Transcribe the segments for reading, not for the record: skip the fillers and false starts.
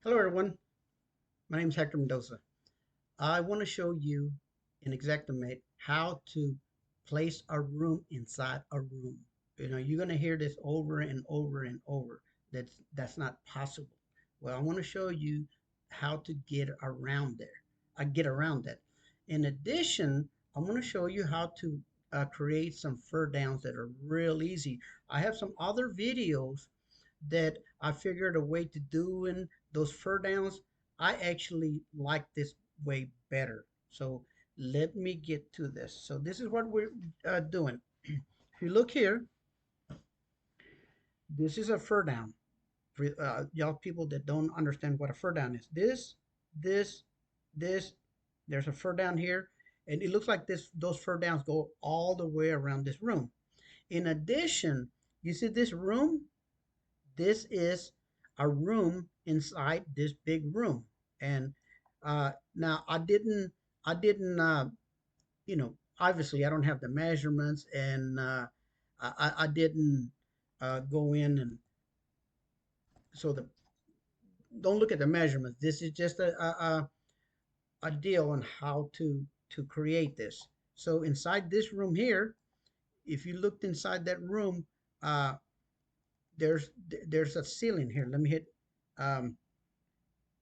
Hello everyone, my name is Hector Mendoza. I want to show you in Xactimate how to place a room inside a room. You're going to hear this over and over and over. That's not possible. Well, I want to show you how to get around there. I get around that. In addition, I want to show you how to create some fur downs that are real easy. I have some other videos that I figured a way to doing those fur downs. I actually like this way better. So let me get to this. So this is what we're doing. If you look here, this is a fur down. For y'all people that don't understand what a fur down is, this, this, there's a fur down here, and it looks like this. Those fur downs go all the way around this room. In addition, you see this room. This is a room inside this big room. And now I didn't, obviously I don't have the measurements, and I didn't go in and so the don't look at the measurements. This is just a deal on how to create this. So inside this room here, if you looked inside that room, uh, there's a ceiling here. Um,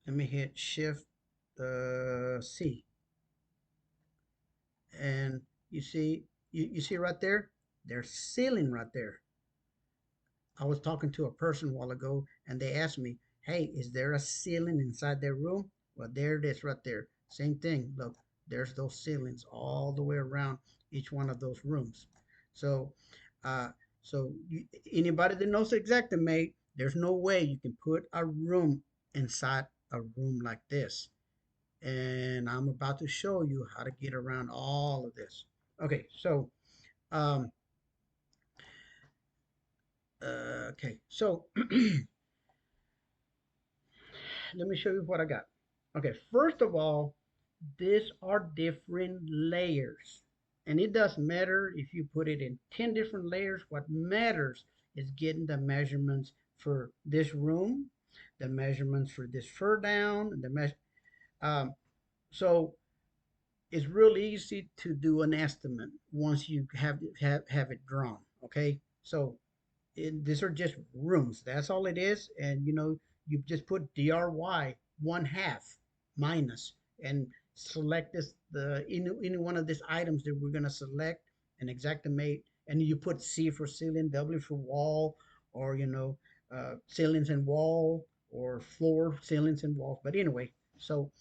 let me hit Shift C, and you see right there, there's ceiling right there. I was talking to a person a while ago, and they asked me, "Hey, is there a ceiling inside their room?" Well, there it is right there. Same thing. Look, there's those ceilings all the way around each one of those rooms. So, uh, anybody that knows Xactimate, there's no way you can put a room inside a room like this. And I'm about to show you how to get around all of this. Okay, so um, so let me show you what I got. Okay, first of all, these are different layers, and it doesn't matter if you put it in 10 different layers. What matters is getting the measurements for this room, the measurements for this fur down, and the measure. Um, so it's real easy to do an estimate once you have it drawn. Okay, so these are just rooms. That's all it is, and you just put DRY 1/2 minus and select this the any one of these items that we're gonna select and Xactimate, and you put C for ceiling, W for wall, or ceilings and wall, or floor, ceilings and walls. But anyway, so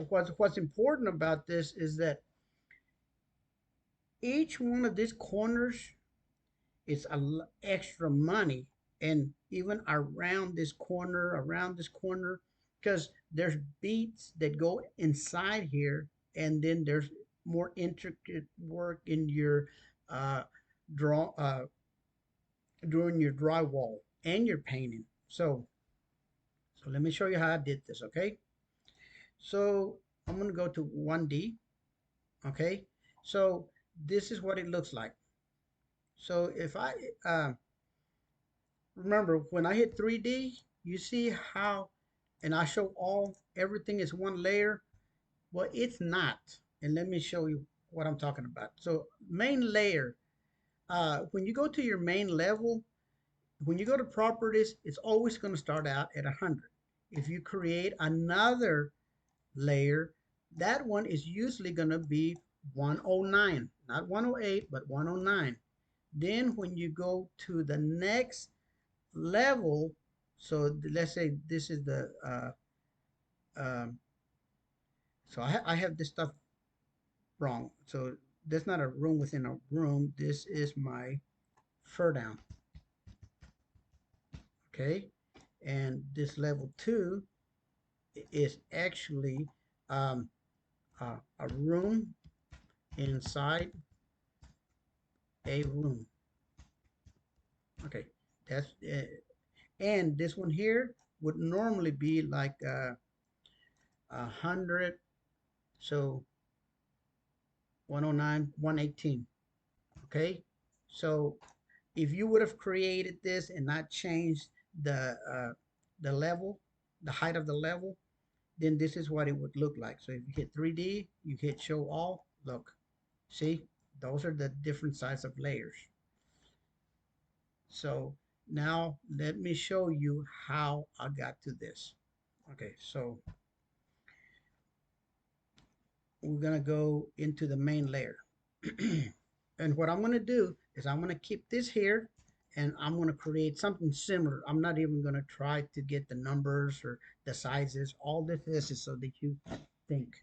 what's important about this is that each one of these corners is extra money, and even around this corner, because there's beats that go inside here, and then there's more intricate work in your uh draw drawing your drywall and your painting. So let me show you how I did this. Okay, so I'm going to go to 1D. Okay, so this is what it looks like. So if I uh, remember, when I hit 3D, you see how, and I show everything is one layer. Well, it's not. And let me show you what I'm talking about. So main layer, when you go to your main level, when you go to properties, it's always going to start out at 100. If you create another layer, that one is usually going to be 109, not 108, but 109. Then when you go to the next level, so let's say this is the um, so I have this stuff wrong. So that's not a room within a room. This is my fur down. Okay, and this level 2 is actually a room inside a room. Okay, that's and this one here would normally be like 100. So 109, 118. Okay, so if you would have created this and not changed the level, the height of the level, then this is what it would look like. So if you hit 3D, you hit show all, look, see, those are the different size of layers. So now let me show you how I got to this. Okay, so we're gonna go into the main layer. And what I'm gonna do is I'm gonna keep this here and I'm gonna create something similar. I'm not even gonna try to get the numbers or the sizes. All this is so that you think.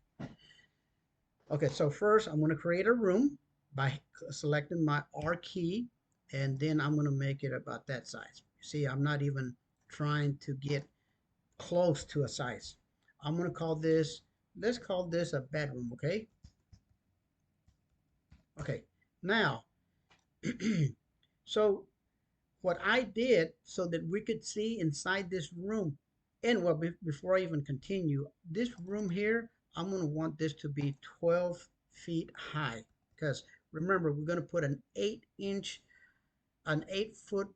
Okay, so first I'm gonna create a room by selecting my R key, and then I'm gonna make it about that size. See, I'm not even trying to get close to a size. I'm gonna call this, let's call this a bedroom, okay? Okay, now, so what I did so that we could see inside this room, and well, before I even continue, this room here, I'm gonna want this to be 12 feet high, because remember, we're gonna put an 8 foot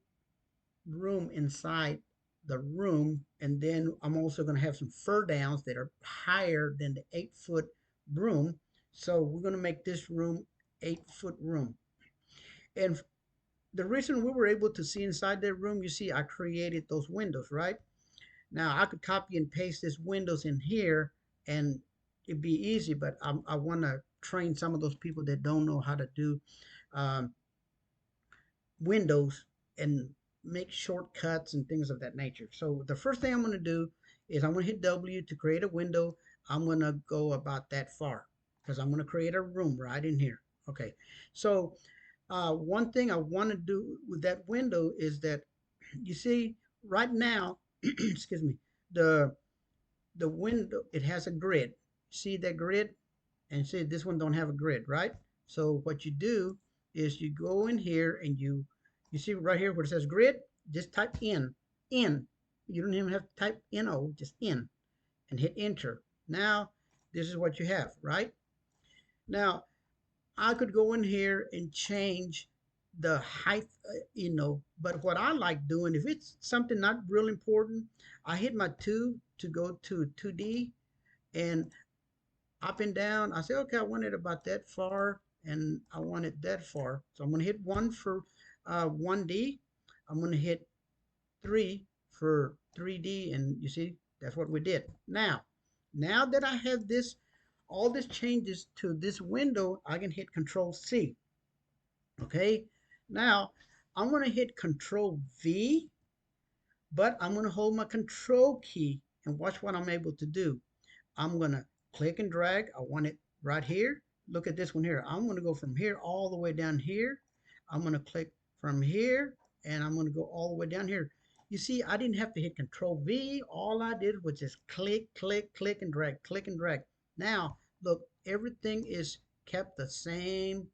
room inside the room, and then I'm also going to have some fur downs that are higher than the 8 foot room. So we're going to make this room 8 foot room. And the reason we were able to see inside that room, you see, I created those windows, right? Now I could copy and paste these windows in here and it'd be easy, but I want to train some of those people that don't know how to do um, windows and make shortcuts and things of that nature. So the first thing I'm going to do is I'm going to hit W to create a window. I'm going to go about that far because I'm going to create a room right in here. Okay. So one thing I want to do with that window is that you see right now, excuse me, the the window, it has a grid. See that grid? And see this one don't have a grid, right? So what you do is you go in here and you see right here where it says grid, just type in. You don't even have to type no, just in, and hit enter. Now this is what you have, right? Now I could go in here and change the height, but what I like doing, if it's something not real important, I hit my 2 to go to 2D, and up and down. I say, okay, I want it about that far, and I want it that far. So I'm going to hit 1 for 1D. I'm going to hit 3 for 3D, and you see, that's what we did. Now that I have this, all this changes to this window, I can hit Control C. Okay, now I'm going to hit Control V, but I'm going to hold my Control key and watch what I'm able to do. I'm going to click and drag. I want it right here. Look at this one here. I'm going to go from here all the way down here. I'm going to click from here and I'm going to go all the way down here. You see, I didn't have to hit Control V. All I did was just click, click, click and drag, click and drag. Now, look, everything is kept the same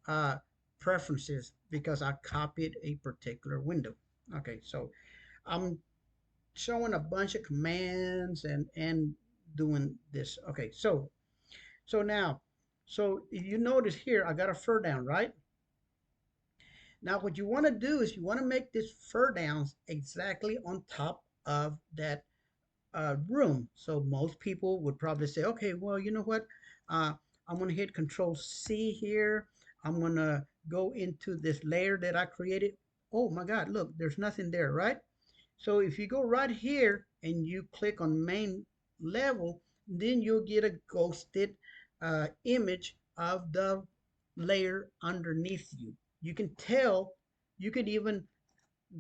uh, preferences because I copied a particular window. Okay, so I'm showing a bunch of commands and doing this. Okay, so now, so you notice here I got a fur down, right? Now what you want to do is you want to make this fur downs exactly on top of that room. So most people would probably say, okay, well, you know what? Uh, I'm going to hit Control C here. I'm going to go into this layer that I created. Oh my God, look, there's nothing there, right? So if you go right here and you click on main level, then you'll get a ghosted image of the layer underneath you. You can tell, you could even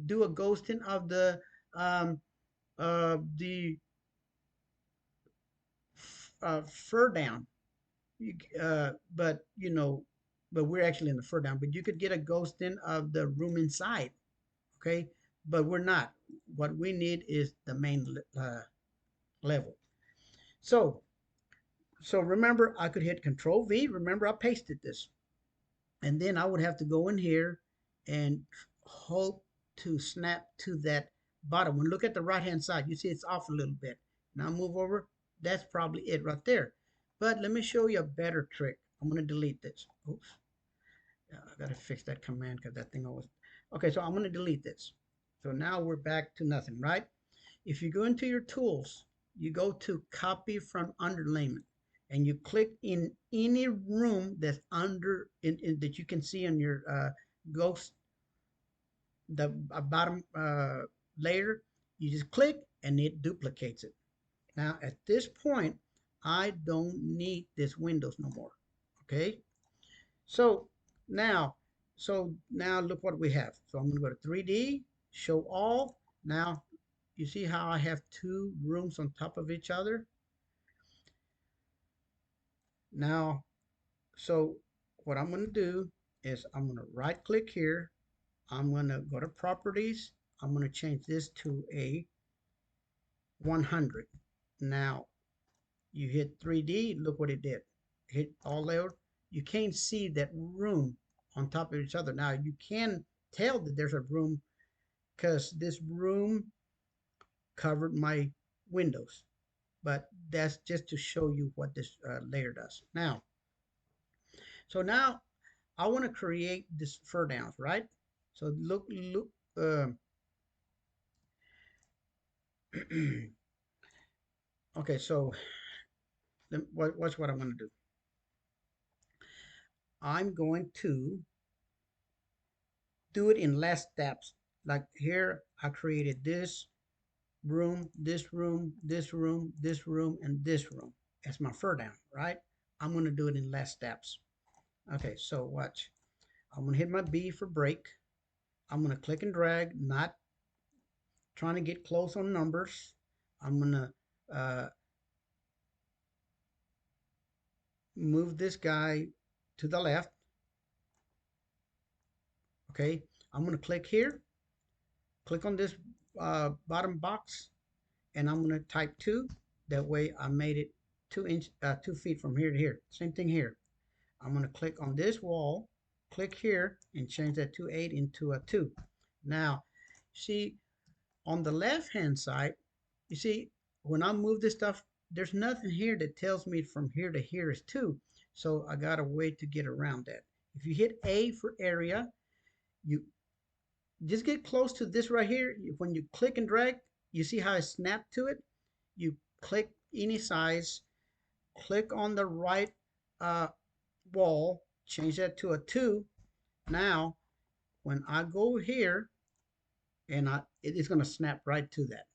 do a ghosting of um, the fur down. But but we're actually in the fur down. But you could get a ghosting of the room inside. Okay, but we're not. What we need is the main level. So, so remember, I could hit Control V. Remember, I pasted this. And then I would have to go in here and hope to snap to that bottom one. Look at the right-hand side. You see it's off a little bit. Now move over. That's probably it right there. But let me show you a better trick. I'm going to delete this. Oops. Yeah, I got to fix that command because that thing always... Okay, so I'm going to delete this. So now we're back to nothing, right? If you go into your tools, you go to copy from underlayment, and you click in any room that's under that you can see on your ghost, the bottom layer. You just click and it duplicates it. Now at this point, I don't need this windows no more. Okay, so now, now look what we have. So I'm going to go to 3D, show all. Now you see how I have two rooms on top of each other. Now, so what I'm going to do is I'm going to right click here. I'm going to go to properties. I'm going to change this to a 100. Now you hit 3D, look what it did. Hit all layer. You can't see that room on top of each other. Now you can tell that there's a room because this room covered my windows, but that's just to show you what this layer does. Now, so now I want to create this Furr Downs, right? So look. Okay, so what's what I'm going to do? I'm going to do it in less steps. Like here, I created this room, this room, this room, this room, and this room as my Furr Down, right? I'm going to do it in less steps. Okay, so watch. I'm going to hit my B for break. I'm going to click and drag, not trying to get close on numbers. I'm going to move this guy to the left. Okay, I'm going to click here, click on this bottom box, and I'm going to type 2. That way I made it 2 feet from here to here. Same thing here. I'm going to click on this wall, click here, and change that 2.8 into a 2. Now, see, on the left-hand side, you see, when I move this stuff, there's nothing here that tells me from here to here is 2. So I got a way to get around that. If you hit A for area, you just get close to this right here. When you click and drag, you see how I snap to it? You click any size, click on the right wall, change that to a 2. Now, when I go here, and it is going to snap right to that.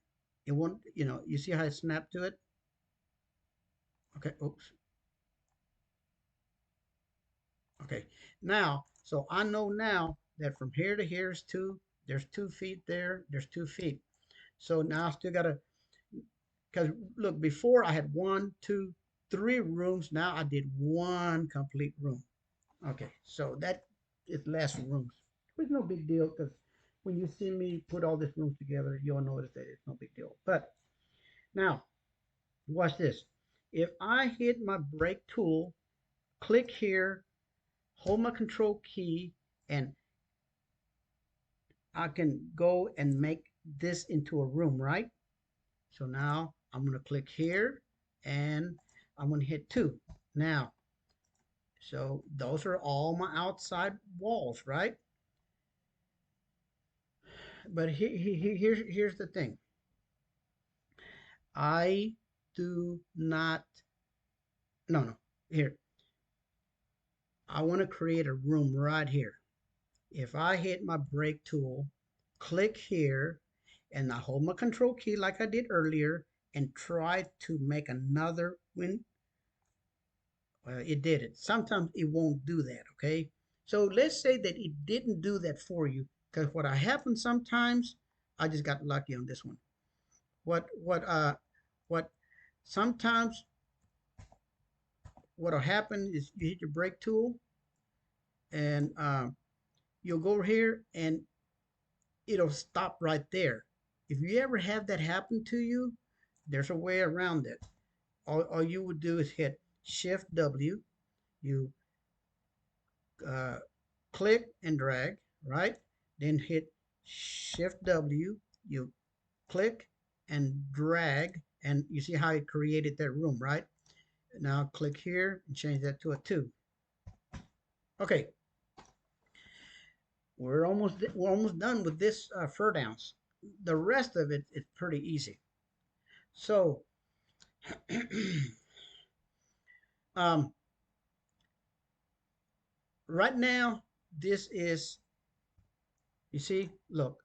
It won't, you see how I snap to it? Okay, oops. Okay, now, so I know now that from here to here is 2. There's 2 feet there. There's 2 feet. So now I still got to, because look, before I had 1, 2, 3 rooms. Now I did 1 complete room. Okay, so that is less rooms. It's no big deal because when you see me put all this rooms together, you'll notice that it's no big deal. But now, watch this. If I hit my break tool, click here, hold my control key, and I can go and make this into a room, right? So now I'm going to click here and I'm going to hit 2. Now, so those are all my outside walls, right? But here's the thing. I do not, no, here. I want to create a room right here. If I hit my break tool, click here, and I hold my control key like I did earlier and try to make another win. It did it. Sometimes it won't do that, okay? So let's say that it didn't do that for you, because what happens sometimes, I just got lucky on this one. What sometimes what'll happen is you hit your brake tool and you'll go over here and it'll stop right there. If you ever have that happen to you, there's a way around it. All you would do is hit Shift W, you uh, click and drag, right? Then hit Shift W, you click and drag, and you see how it created that room, right? Now click here and change that to a 2. Okay, we're almost done with this Furr Downs. the rest of it is pretty easy. So um, right now, this is, you see, look,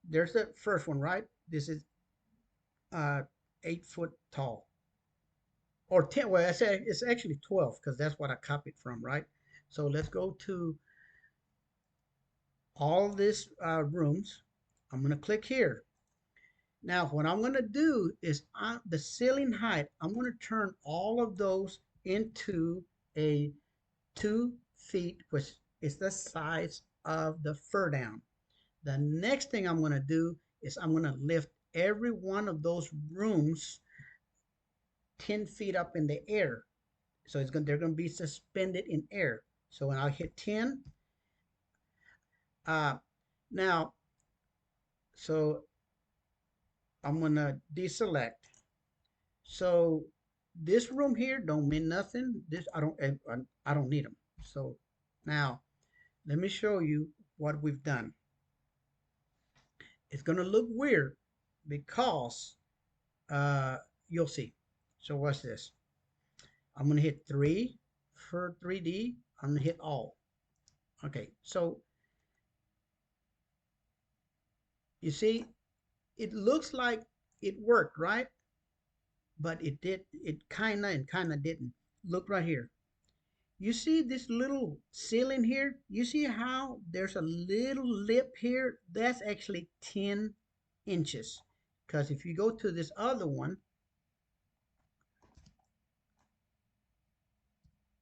there's the first one, right? This is uh, 8 foot tall, or 10. Well, it's actually 12 because that's what I copied from, right? So let's go to all these rooms. I'm going to click here. Now, what I'm going to do is the ceiling height, I'm going to turn all of those into a 2 feet, which is the size of the fur down. The next thing I'm going to do is I'm going to lift every one of those rooms 10 feet up in the air. So they're going to be suspended in air. So when I hit 10, uh, now, so I'm going to deselect. So this room here don't mean nothing. This I don't need them. So now let me show you what we've done. It's gonna look weird because uh, you'll see. So what's this? I'm gonna hit 3 for 3D. I'm gonna hit all. Okay, so you see, it looks like it worked, right? But it kinda and kinda didn't. Look right here. You see this little ceiling here? You see how there's a little lip here? That's actually 10 inches. Because if you go to this other one,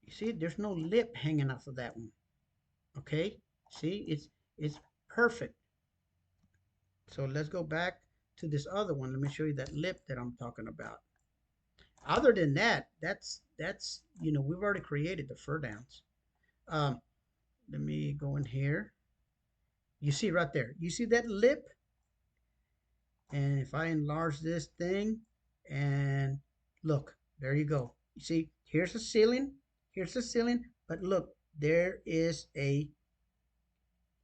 you see there's no lip hanging off of that one. Okay? See, it's perfect. So let's go back to this other one. Let me show you that lip that I'm talking about. Other than that, that's we've already created the fur downs. Um, Let me go in here. You see right there. You see that lip? And if I enlarge this thing and look, there you go. You see, here's the ceiling, but look, there is a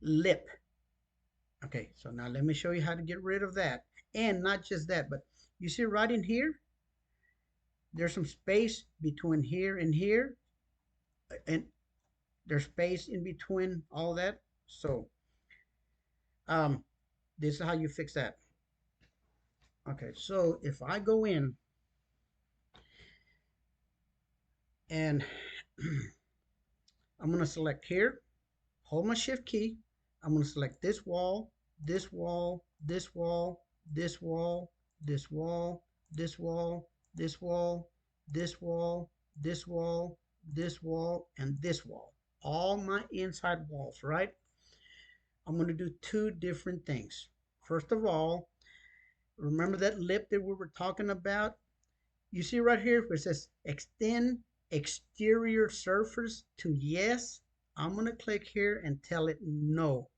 lip. Okay, so now let me show you how to get rid of that. And not just that, but you see right in here, there's some space between here and here, and there's space in between all that. So, um, this is how you fix that. Okay, so if I go in and I'm gonna select here, hold my shift key. I'm going to select this wall, this wall, this wall, this wall, this wall, this wall, this wall, this wall, this wall, this wall, and this wall. All my inside walls, right? I'm going to do two different things. First of all, remember that lip that we were talking about? You see right here where it says extend exterior surface to yes. I'm going to click here and tell it no.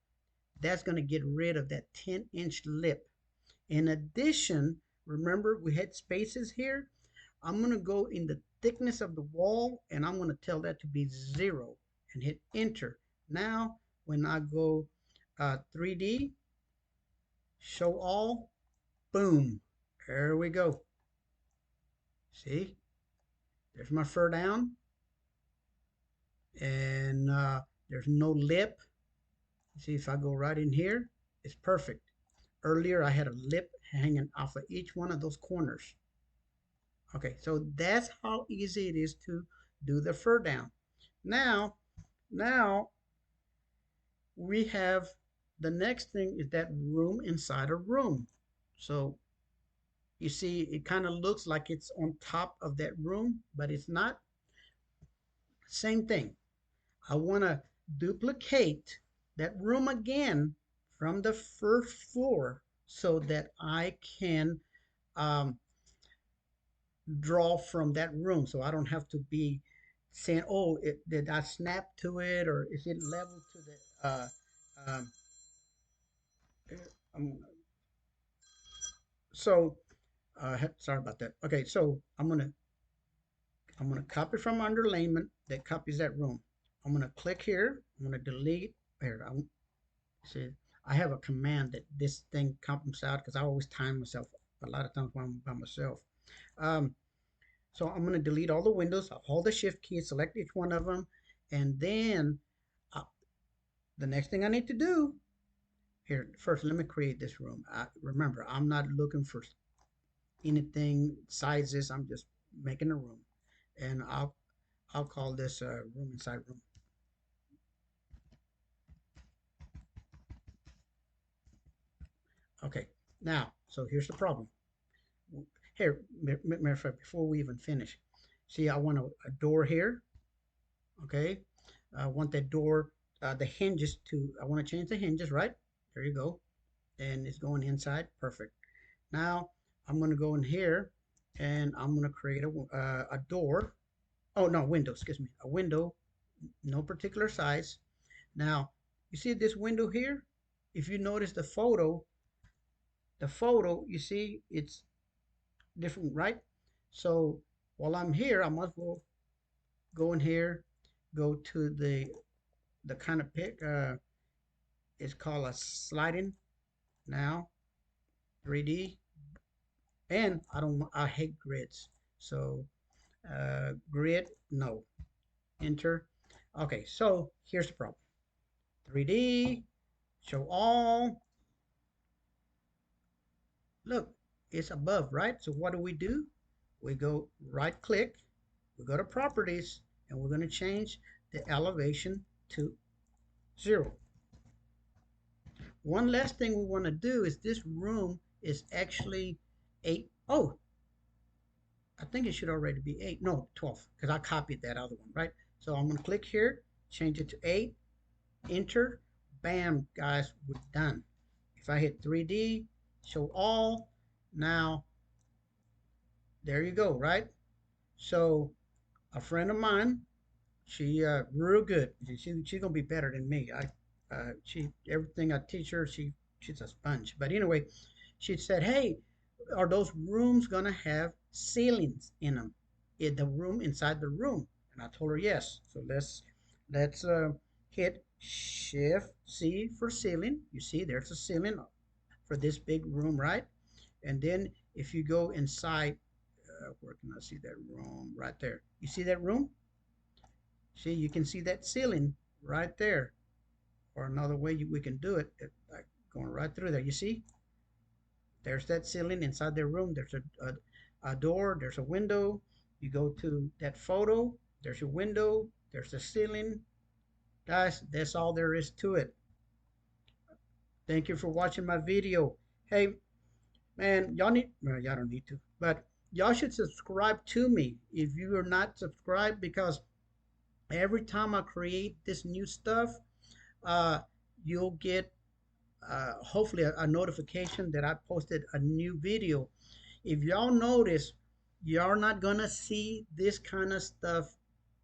That's going to get rid of that 10-inch lip. In addition, remember we had spaces here. I'm going to go in the thickness of the wall and I'm going to tell that to be 0 and hit enter. Now, when I go 3D, show all, boom, there we go. See, there's my fur down and there's no lip. See, if I go right in here, it's perfect. Earlier, I had a lip hanging off of each one of those corners. Okay, so that's how easy it is to do the fur down. Now, now we have the next thing is that room inside a room. So you see, it kind of looks like it's on top of that room, but it's not. Same thing. I want to duplicate that room again from the first floor so that I can um, draw from that room. So I don't have to be saying, oh, did I snap to it or is it level to the, um, um, so, sorry about that. Okay, so I'm gonna copy from underlayment that copies that room. I'm gonna click here. I'm gonna delete here. See, I have a command that this thing comes out because I always time myself a lot of times when I'm by myself. Um, so I'm going to delete all the windows. I'll hold the shift key, select each one of them, and then uh, the next thing I need to do here, first, let me create this room. Remember, I'm not looking for anything sizes. I'm just making a room, and I'll call this room inside room. Okay, now, so here's the problem. Here, matter of fact, before we even finish, see, I want a door here. Okay, I want that door, the hinges to. I want to change the hinges, right? There you go, and it's going inside. Perfect. Now I'm going to go in here, and I'm going to create a door. Oh no, window. Excuse me, a window, no particular size. Now you see this window here. If you notice the photo, you see it's different, right? So while I'm here, I must go in here, go to the kind of pick. It's called a sliding now 3D, and I hate grids. So grid, no, enter. Okay, so here's the problem. 3D, show all. Look, it's above, right? So what do? We go right click, we go to properties, and we're going to change the elevation to 0. One last thing we want to do is this room is actually 8. Oh, I think it should already be 8. No, 12, because I copied that other one, right? So I'm going to click here, change it to 8, enter. Bam, guys, we're done. If I hit 3D, show all, now there you go, right? So a friend of mine, she real good. She's gonna be better than me. She everything I teach her, she's a sponge. But anyway, she said, "Hey, are those rooms gonna have ceilings in them? In the room inside the room?" And I told her yes. So let's hit Shift C for ceiling. You see, there's a ceiling for this big room, right? And then if you go inside, where can I see that room? Right there. You see that room? See, you can see that ceiling right there. Or another way we can do it, like going right through there. You see, there's that ceiling inside their room. There's a door. There's a window. You go to that photo. There's a window. There's a ceiling. Guys, that's all there is to it. Thank you for watching my video. Hey, man, y'all need, well, y'all don't need to, but y'all should subscribe to me if you are not subscribed, because every time I create this new stuff, uh, you'll get hopefully a notification that I posted a new video. If y'all notice, y'all not gonna see this kind of stuff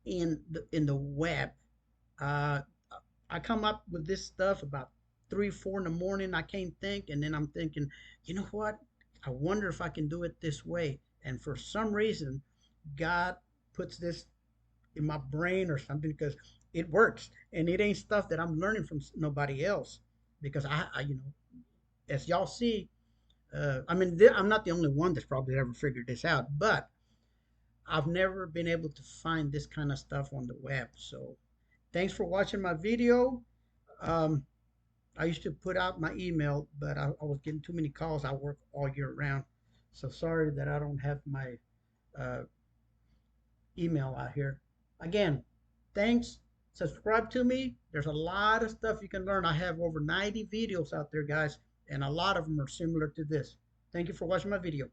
in the web. Uh, I come up with this stuff about 3, 4 in the morning. I can't think, and then I'm thinking, you know what? I wonder if I can do it this way. And for some reason, God puts this in my brain or something, because it works, and it ain't stuff that I'm learning from nobody else. Because as y'all see, I mean, I'm not the only one that's probably ever figured this out, but I've never been able to find this kind of stuff on the web. So thanks for watching my video. Um, I used to put out my email, but I was getting too many calls. I work all year round. So sorry that I don't have my uh, email out here. Again, thanks. Subscribe to me. There's a lot of stuff you can learn. I have over 90 videos out there, guys, and a lot of them are similar to this. Thank you for watching my video.